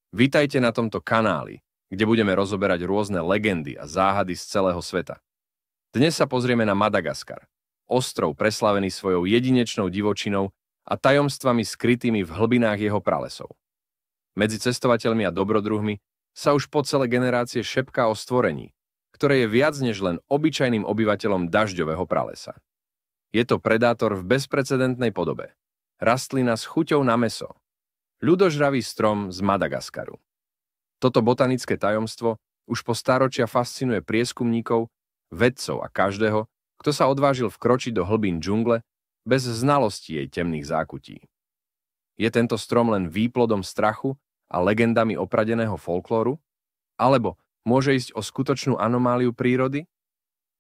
Vítajte na tomto kanáli, kde budeme rozoberať rôzne legendy a záhady z celého sveta. Dnes sa pozrieme na Madagaskar, ostrov preslavený svojou jedinečnou divočinou a tajomstvami skrytými v hlbinách jeho pralesov. Medzi cestovateľmi a dobrodruhmi sa už po celé generácie šepká o stvorení, ktoré je viac než len obyčajným obyvateľom dažďového pralesa. Je to predátor v bezprecedentnej podobe. Rastlina s chuťou na mäso. Ľudožravý strom z Madagaskaru. Toto botanické tajomstvo už po stáročia fascinuje prieskumníkov, vedcov a každého, kto sa odvážil vkročiť do hlbín džungle bez znalosti jej temných zákutí. Je tento strom len výplodom strachu a legendami opradeného folklóru? Alebo môže ísť o skutočnú anomáliu prírody?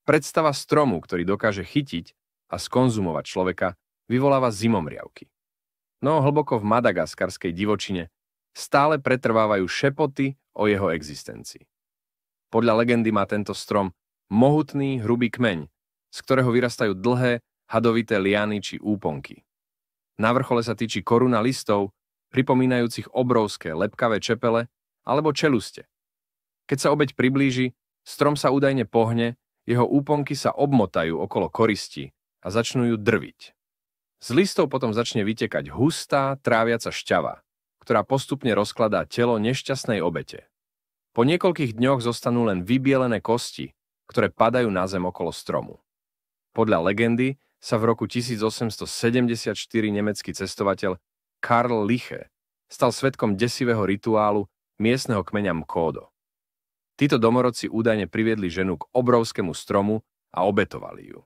Predstava stromu, ktorý dokáže chytiť a skonzumovať človeka, vyvoláva zimomriavky. No hlboko v madagaskarskej divočine stále pretrvávajú šepoty o jeho existencii. Podľa legendy má tento strom mohutný, hrubý kmeň, z ktorého vyrastajú dlhé, hadovité liany či úponky. Na vrchole sa tyčí koruna listov, pripomínajúcich obrovské, lepkavé čepele alebo čeluste. Keď sa obeť priblíži, strom sa údajne pohne, jeho úponky sa obmotajú okolo koristi a začnú ju drviť. Z listov potom začne vytekať hustá, tráviaca šťava, ktorá postupne rozkladá telo nešťastnej obete. Po niekoľkých dňoch zostanú len vybielené kosti, ktoré padajú na zem okolo stromu. Podľa legendy sa v roku 1874 nemecký cestovateľ Karl Liche stal svedkom desivého rituálu miestneho kmeňa Mkodo. Títo domorodci údajne priviedli ženu k obrovskému stromu a obetovali ju.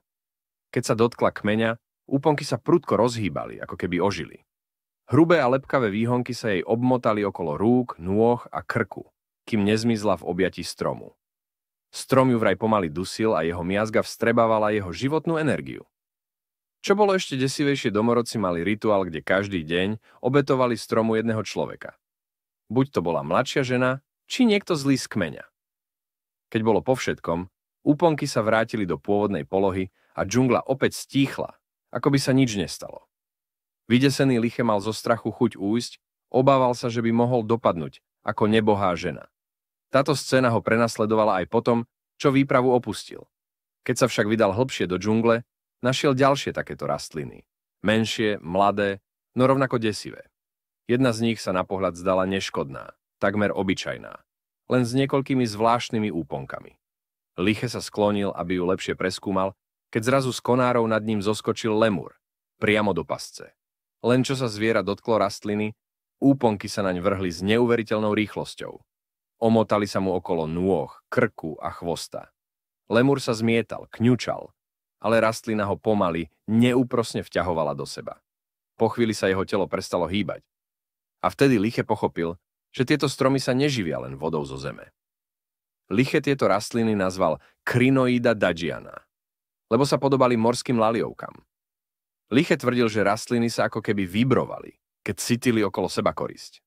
Keď sa dotkla kmeňa, úponky sa prudko rozhýbali, ako keby ožili. Hrubé a lepkavé výhonky sa jej obmotali okolo rúk, nôh a krku, kým nezmizla v objatí stromu. Strom ju vraj pomaly dusil a jeho miazga vstrebávala jeho životnú energiu. Čo bolo ešte desivejšie, domorodci mali rituál, kde každý deň obetovali stromu jedného človeka. Buď to bola mladšia žena, či niekto zlý z kmeňa. Keď bolo po všetkom, úponky sa vrátili do pôvodnej polohy a džungla opäť stíchla, ako by sa nič nestalo. Vydesený Liche mal zo strachu chuť újsť, obával sa, že by mohol dopadnúť ako nebohá žena. Táto scéna ho prenasledovala aj potom, čo výpravu opustil. Keď sa však vydal hlbšie do džungle, našiel ďalšie takéto rastliny. Menšie, mladé, no rovnako desivé. Jedna z nich sa na pohľad zdala neškodná, takmer obyčajná, len s niekoľkými zvláštnymi úponkami. Liche sa sklonil, aby ju lepšie preskúmal, keď zrazu z konárov nad ním zoskočil lemur, priamo do pasce. Len čo sa zviera dotklo rastliny, úponky sa naň vrhli s neuveriteľnou rýchlosťou. Omotali sa mu okolo nôh, krku a chvosta. Lemur sa zmietal, kňučal, ale rastlina ho pomaly, neúprosne vťahovala do seba. Po chvíli sa jeho telo prestalo hýbať. A vtedy Liche pochopil, že tieto stromy sa neživia len vodou zo zeme. Liche tieto rastliny nazval Crinoida dagiana, lebo sa podobali morským laliovkám. Liche tvrdil, že rastliny sa ako keby vibrovali, keď cítili okolo seba korisť.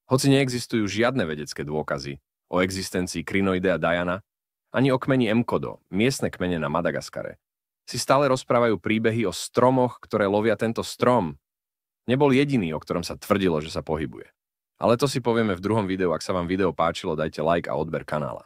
Hoci neexistujú žiadne vedecké dôkazy o existencii Crinoidea diana, ani o kmeni Mkodo, miestne kmene na Madagaskare, si stále rozprávajú príbehy o stromoch, ktoré lovia tento strom. Nebol jediný, o ktorom sa tvrdilo, že sa pohybuje. Ale to si povieme v druhom videu. Ak sa vám video páčilo, dajte like a odber kanála.